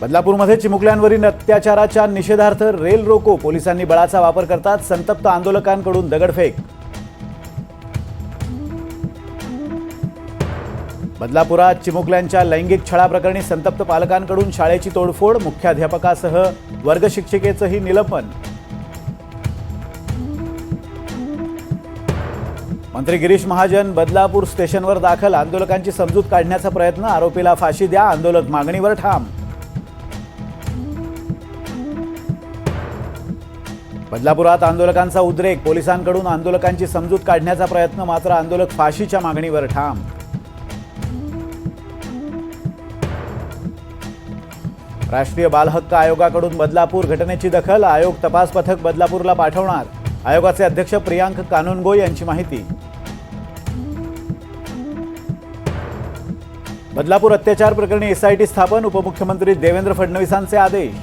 बदलापूरमध्ये चिमुकल्यांवरील अत्याचाराच्या निषेधार्थ रेल रोको, पोलिसांनी बळाचा वापर करतात संतप्त आंदोलकांकडून दगडफेक। बदलापुरात चिमुकल्यांच्या लैंगिक छळाप्रकरणी संतप्त पालकांकडून शाळेची तोडफोड, मुख्याध्यापकासह वर्ग शिक्षिकेचंही निलंबन। मंत्री गिरीश महाजन बदलापूर स्टेशनवर दाखल, आंदोलकांची समजूत काढण्याचा प्रयत्न, आरोपीला फाशी द्या, आंदोलक मागणीवर ठाम। बदलापुरात आंदोलकांचा उद्रेक, पोलिसांकडून आंदोलकांची समजूत काढण्याचा प्रयत्न, मात्र आंदोलक फाशीच्या मागणीवर ठाम। राष्ट्रीय बाल हक्क आयोगाकडून बदलापूर घटनेची दखल, आयोग तपास पथक बदलापूरला पाठवणार, आयोगाचे अध्यक्ष प्रियांक कानूनगो यांची माहिती। बदलापूर अत्याचार प्रकरणी एसआयटी स्थापन, उपमुख्यमंत्री देवेंद्र फडणवीसांचे आदेश।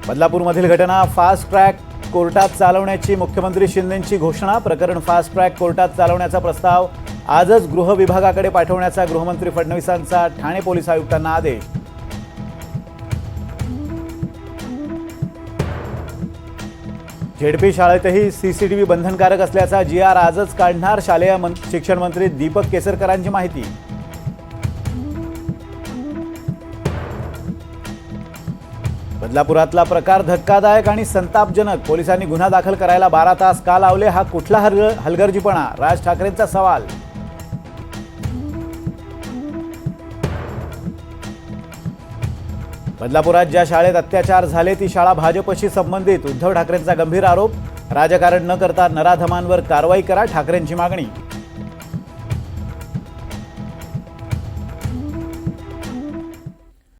बदलापूरमधील घटना फास्ट ट्रॅक कोर्टात चालवण्याची मुख्यमंत्री शिंदेंची घोषणा, प्रकरण फास्ट ट्रॅक कोर्टात चालवण्याचा प्रस्ताव आजच गृह विभागाकडे पाठवण्याचा गृहमंत्री फडणवीसांचा ठाणे पोलीस आयुक्तांना आदेश। झेडपी शाळेतही सीसीटीव्ही बंधनकारक असल्याचा जीआर आजच काढणार, शालेय शिक्षण मंत्री दीपक केसरकरांची माहिती। बदलापुरातला प्रकार धक्कादायक आणि संतापजनक, पोलिसांनी गुन्हा दाखल करायला 12 तास का लावले, हा कुठला हलगर्जीपणा, राज ठाकरेंचा सवाल। बदलापुरात ज्या शाळेत अत्याचार झाले ती शाळा भाजपशी संबंधित, उद्धव ठाकरेंचा गंभीर आरोप, राजकारण न करता नराधमांवर कारवाई करा, ठाकरेंची मागणी।